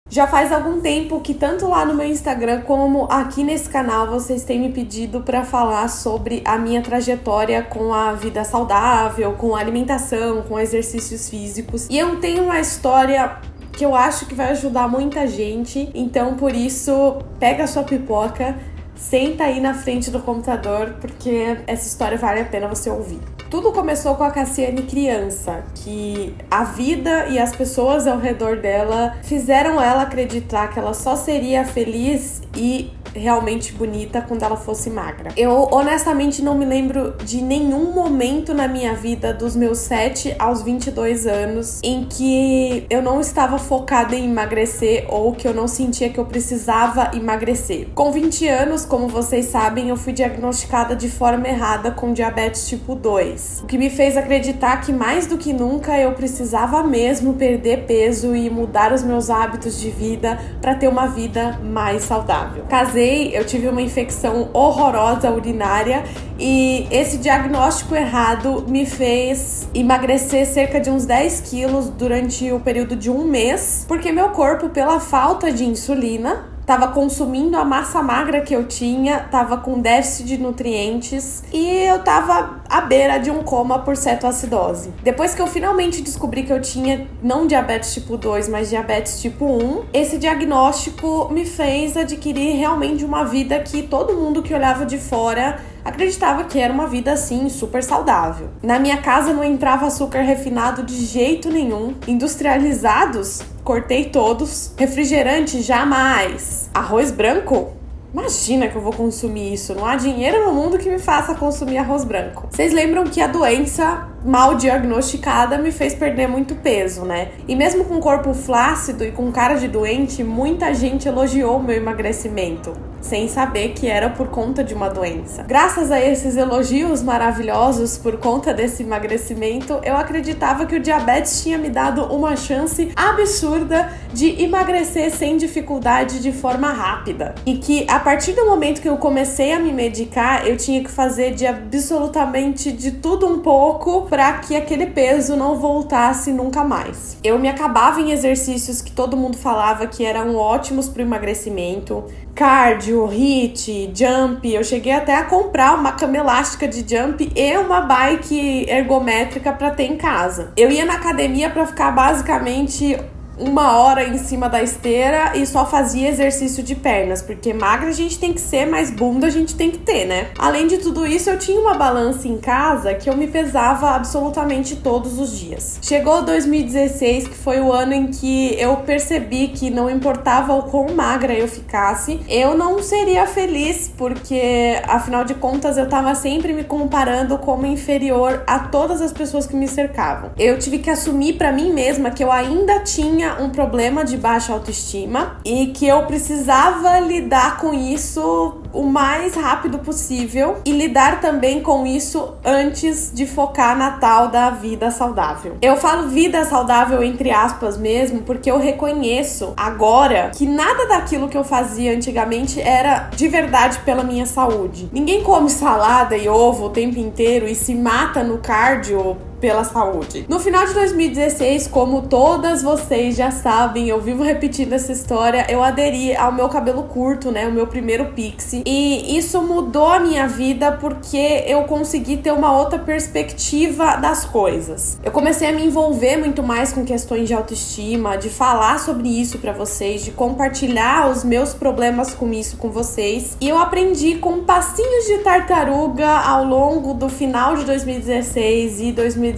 Já faz algum tempo que tanto lá no meu Instagram como aqui nesse canal vocês têm me pedido para falar sobre a minha trajetória com a vida saudável, com a alimentação, com exercícios físicos. E eu tenho uma história que eu acho que vai ajudar muita gente, então por isso pega a sua pipoca, senta aí na frente do computador, porque essa história vale a pena você ouvir. Tudo começou com a Cassiane criança, que a vida e as pessoas ao redor dela fizeram ela acreditar que ela só seria feliz e realmente bonita quando ela fosse magra. Eu honestamente não me lembro de nenhum momento na minha vida dos meus 7 aos 22 anos em que eu não estava focada em emagrecer ou que eu não sentia que eu precisava emagrecer. Com 20 anos, como vocês sabem, eu fui diagnosticada de forma errada com diabetes tipo 2, o que me fez acreditar que mais do que nunca eu precisava mesmo perder peso e mudar os meus hábitos de vida para ter uma vida mais saudável. Eu tive uma infecção horrorosa urinária e esse diagnóstico errado me fez emagrecer cerca de uns 10 quilos durante o período de um mês, porque meu corpo, pela falta de insulina, tava consumindo a massa magra que eu tinha, tava com déficit de nutrientes e eu tava à beira de um coma por cetoacidose. Depois que eu finalmente descobri que eu tinha não diabetes tipo 2, mas diabetes tipo 1, esse diagnóstico me fez adquirir realmente uma vida que todo mundo que olhava de fora acreditava que era uma vida assim, super saudável. Na minha casa não entrava açúcar refinado de jeito nenhum. Industrializados, cortei todos. Refrigerante, jamais. Arroz branco? Imagina que eu vou consumir isso. Não há dinheiro no mundo que me faça consumir arroz branco. Vocês lembram que a doença mal diagnosticada me fez perder muito peso, né? E mesmo com corpo flácido e com cara de doente, muita gente elogiou o meu emagrecimento, sem saber que era por conta de uma doença. Graças a esses elogios maravilhosos por conta desse emagrecimento, eu acreditava que o diabetes tinha me dado uma chance absurda de emagrecer sem dificuldade de forma rápida. E que a partir do momento que eu comecei a me medicar, eu tinha que fazer de absolutamente de tudo um pouco para que aquele peso não voltasse nunca mais. Eu me acabava em exercícios que todo mundo falava que eram ótimos para o emagrecimento. Cardio, HIIT, jump. Eu cheguei até a comprar uma cama elástica de jump e uma bike ergométrica para ter em casa. Eu ia na academia para ficar basicamente 1 hora em cima da esteira e só fazia exercício de pernas, porque magra a gente tem que ser, mas bunda a gente tem que ter, né? Além de tudo isso, eu tinha uma balança em casa que eu me pesava absolutamente todos os dias. Chegou 2016, que foi o ano em que eu percebi que não importava o quão magra eu ficasse, eu não seria feliz, porque afinal de contas eu tava sempre me comparando como inferior a todas as pessoas que me cercavam. Eu tive que assumir pra mim mesma que eu ainda tinha um problema de baixa autoestima e que eu precisava lidar com isso o mais rápido possível e lidar também com isso antes de focar na tal da vida saudável. Eu falo vida saudável entre aspas mesmo, porque eu reconheço agora que nada daquilo que eu fazia antigamente era de verdade pela minha saúde. Ninguém come salada e ovo o tempo inteiro e se mata no cardio pela saúde. No final de 2016, como todas vocês já sabem, eu vivo repetindo essa história, eu aderi ao meu cabelo curto, né, o meu primeiro pixie, e isso mudou a minha vida porque eu consegui ter uma outra perspectiva das coisas. Eu comecei a me envolver muito mais com questões de autoestima, de falar sobre isso pra vocês, de compartilhar os meus problemas com isso com vocês, e eu aprendi com passinhos de tartaruga ao longo do final de 2016 e 2017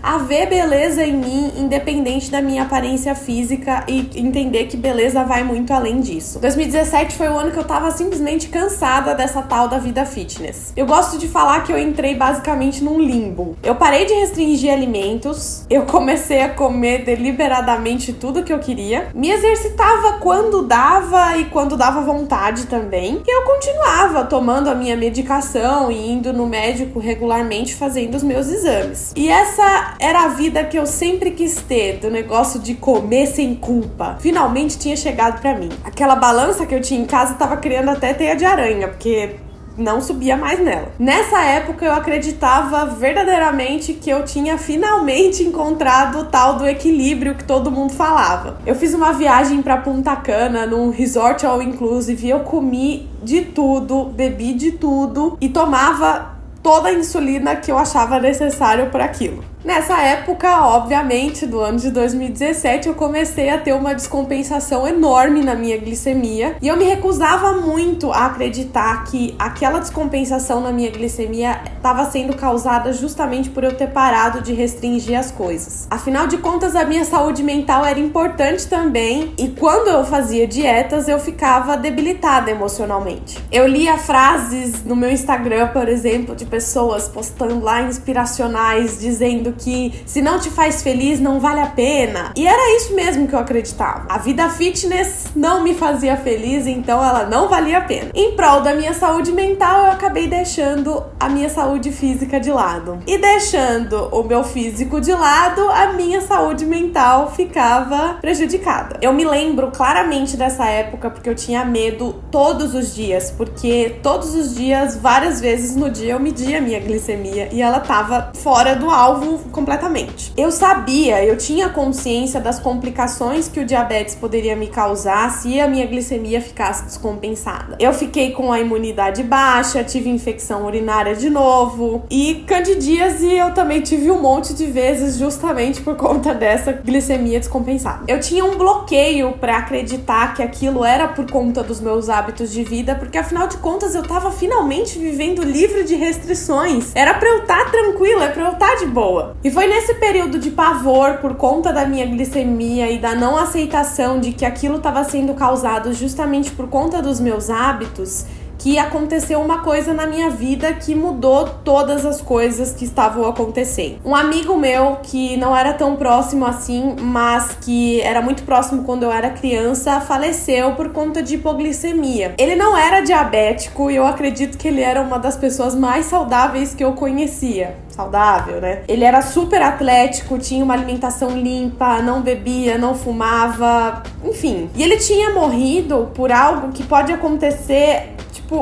a ver beleza em mim, independente da minha aparência física, e entender que beleza vai muito além disso. 2017 foi o ano que eu tava simplesmente cansada dessa tal da vida fitness. Eu gosto de falar que eu entrei basicamente num limbo. Eu parei de restringir alimentos, eu comecei a comer deliberadamente tudo que eu queria, me exercitava quando dava e quando dava vontade também, e eu continuava tomando a minha medicação e indo no médico regularmente fazendo os meus exames. E essa era a vida que eu sempre quis ter, do negócio de comer sem culpa. Finalmente tinha chegado pra mim. Aquela balança que eu tinha em casa tava criando até teia de aranha, porque não subia mais nela. Nessa época eu acreditava verdadeiramente que eu tinha finalmente encontrado o tal do equilíbrio que todo mundo falava. Eu fiz uma viagem pra Punta Cana, num resort all inclusive, e eu comi de tudo, bebi de tudo e tomava toda a insulina que eu achava necessário para aquilo. Nessa época, obviamente, do ano de 2017, eu comecei a ter uma descompensação enorme na minha glicemia e eu me recusava muito a acreditar que aquela descompensação na minha glicemia estava sendo causada justamente por eu ter parado de restringir as coisas. Afinal de contas, a minha saúde mental era importante também e quando eu fazia dietas, eu ficava debilitada emocionalmente. Eu lia frases no meu Instagram, por exemplo, de pessoas postando lá inspiracionais, dizendo que se não te faz feliz, não vale a pena. E era isso mesmo que eu acreditava. A vida fitness não me fazia feliz, então ela não valia a pena. Em prol da minha saúde mental, eu acabei deixando a minha saúde física de lado. E deixando o meu físico de lado, a minha saúde mental ficava prejudicada. Eu me lembro claramente dessa época porque eu tinha medo todos os dias, porque todos os dias, várias vezes no dia, eu media a minha glicemia e ela tava fora do alvo completamente. Eu tinha consciência das complicações que o diabetes poderia me causar se a minha glicemia ficasse descompensada. Eu fiquei com a imunidade baixa, tive infecção urinária de novo e candidíase eu também tive um monte de vezes justamente por conta dessa glicemia descompensada. Eu tinha um bloqueio para acreditar que aquilo era por conta dos meus hábitos de vida, porque afinal de contas eu tava finalmente vivendo livre de restrições. Era pra eu estar tranquila, é pra eu estar de boa. E foi nesse período de pavor por conta da minha glicemia e da não aceitação de que aquilo estava sendo causado justamente por conta dos meus hábitos que aconteceu uma coisa na minha vida que mudou todas as coisas que estavam acontecendo. Um amigo meu que não era tão próximo assim, mas que era muito próximo quando eu era criança, faleceu por conta de hipoglicemia. Ele não era diabético e eu acredito que ele era uma das pessoas mais saudáveis que eu conhecia. Saudável, né? Ele era super atlético, tinha uma alimentação limpa, não bebia, não fumava, enfim. E ele tinha morrido por algo que pode acontecer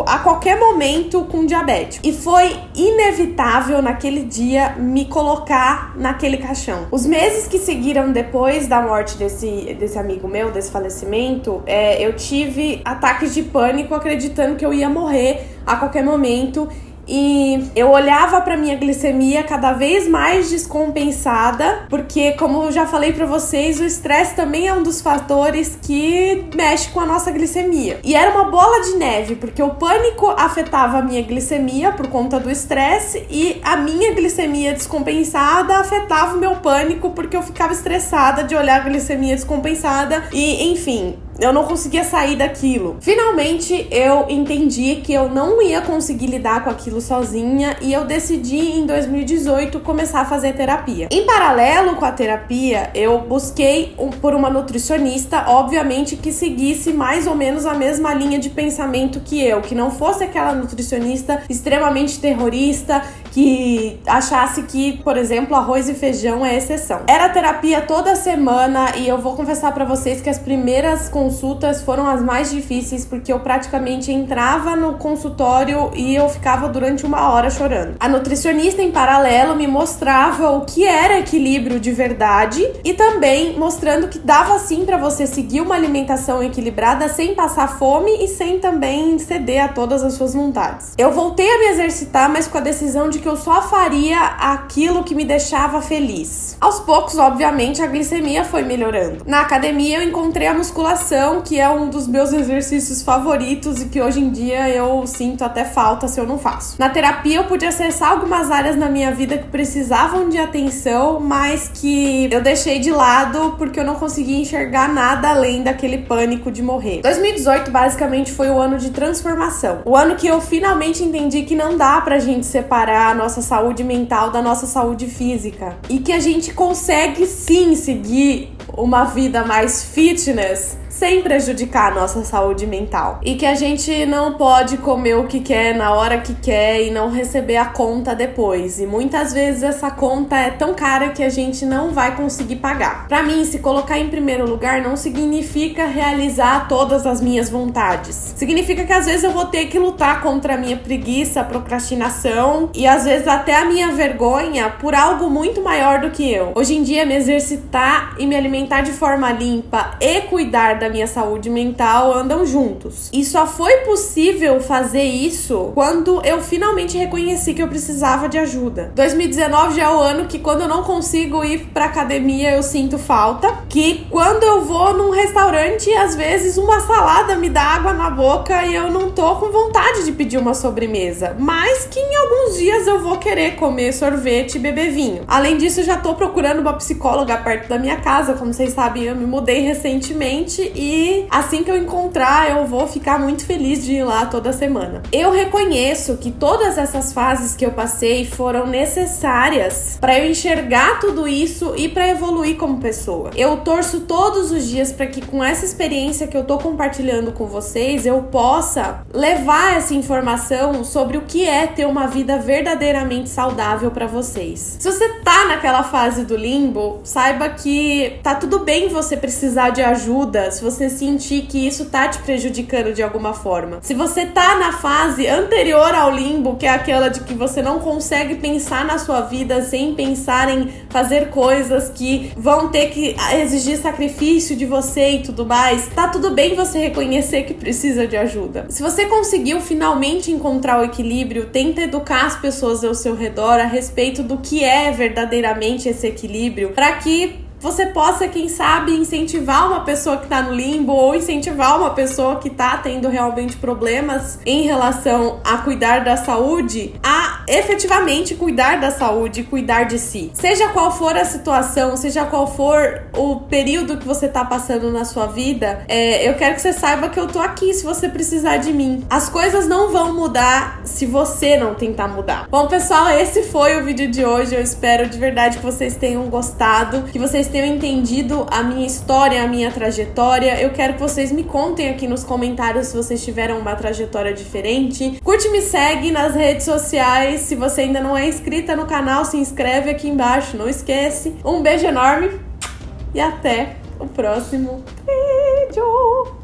a qualquer momento com diabetes. E foi inevitável naquele dia me colocar naquele caixão. Os meses que seguiram depois da morte desse amigo meu, desse falecimento, eu tive ataques de pânico acreditando que eu ia morrer a qualquer momento. E eu olhava pra minha glicemia cada vez mais descompensada, porque, como eu já falei pra vocês, o estresse também é um dos fatores que mexe com a nossa glicemia. E era uma bola de neve, porque o pânico afetava a minha glicemia por conta do estresse e a minha glicemia descompensada afetava o meu pânico porque eu ficava estressada de olhar a glicemia descompensada e, enfim, eu não conseguia sair daquilo. Finalmente, eu entendi que eu não ia conseguir lidar com aquilo sozinha e eu decidi, em 2018, começar a fazer terapia. Em paralelo com a terapia, eu busquei por uma nutricionista, obviamente, que seguisse mais ou menos a mesma linha de pensamento que eu, que não fosse aquela nutricionista extremamente terrorista, que achasse que, por exemplo, arroz e feijão é exceção. Era terapia toda semana e eu vou confessar pra vocês que as primeiras consultas foram as mais difíceis, porque eu praticamente entrava no consultório e eu ficava durante 1 hora chorando. A nutricionista, em paralelo, me mostrava o que era equilíbrio de verdade e também mostrando que dava sim pra você seguir uma alimentação equilibrada sem passar fome e sem também ceder a todas as suas vontades. Eu voltei a me exercitar, mas com a decisão de que eu só faria aquilo que me deixava feliz. Aos poucos, obviamente, a glicemia foi melhorando. Na academia, eu encontrei a musculação, que é um dos meus exercícios favoritos e que hoje em dia eu sinto até falta se eu não faço. Na terapia, eu pude acessar algumas áreas na minha vida que precisavam de atenção, mas que eu deixei de lado porque eu não conseguia enxergar nada além daquele pânico de morrer. 2018, basicamente, foi o ano de transformação. O ano que eu finalmente entendi que não dá pra gente separar a nossa saúde mental da nossa saúde física. E que a gente consegue sim seguir uma vida mais fitness sem prejudicar a nossa saúde mental. E que a gente não pode comer o que quer na hora que quer e não receber a conta depois. E muitas vezes essa conta é tão cara que a gente não vai conseguir pagar. Pra mim, se colocar em primeiro lugar não significa realizar todas as minhas vontades. Significa que às vezes eu vou ter que lutar contra a minha preguiça, a procrastinação e às vezes até a minha vergonha por algo muito maior do que eu. Hoje em dia, me exercitar e me alimentar de forma limpa e cuidar da minha saúde mental andam juntos. E só foi possível fazer isso quando eu finalmente reconheci que eu precisava de ajuda. 2019 já é o ano que quando eu não consigo ir pra academia eu sinto falta, que quando eu vou num restaurante às vezes uma salada me dá água na boca e eu não tô com vontade de pedir uma sobremesa, mas que em alguns dias eu vou querer comer sorvete e beber vinho. Além disso, eu já tô procurando uma psicóloga perto da minha casa. Como vocês sabem, eu me mudei recentemente e assim que eu encontrar eu vou ficar muito feliz de ir lá toda semana. Eu reconheço que todas essas fases que eu passei foram necessárias para eu enxergar tudo isso e para evoluir como pessoa. Eu torço todos os dias para que com essa experiência que eu tô compartilhando com vocês, eu possa levar essa informação sobre o que é ter uma vida verdadeiramente saudável para vocês. Se você tá naquela fase do limbo, saiba que tá tudo bem você precisar de ajuda, se você sentir que isso tá te prejudicando de alguma forma. Se você tá na fase anterior ao limbo, que é aquela de que você não consegue pensar na sua vida sem pensar em fazer coisas que vão ter que exigir sacrifício de você e tudo mais, tá tudo bem você reconhecer que precisa de ajuda. Se você conseguiu finalmente encontrar o equilíbrio, tenta educar as pessoas ao seu redor a respeito do que é verdadeiramente esse equilíbrio, para que você possa, quem sabe, incentivar uma pessoa que tá no limbo ou incentivar uma pessoa que tá tendo realmente problemas em relação a cuidar da saúde, a efetivamente cuidar da saúde, cuidar de si. Seja qual for a situação, seja qual for o período que você tá passando na sua vida, eu quero que você saiba que eu tô aqui se você precisar de mim. As coisas não vão mudar se você não tentar mudar. Bom, pessoal, esse foi o vídeo de hoje. Eu espero de verdade que vocês tenham gostado, que vocês tenham entendido a minha história, a minha trajetória. Eu quero que vocês me contem aqui nos comentários se vocês tiveram uma trajetória diferente. Curte e me segue nas redes sociais. Se você ainda não é inscrita no canal, se inscreve aqui embaixo, não esquece. Um beijo enorme e até o próximo vídeo.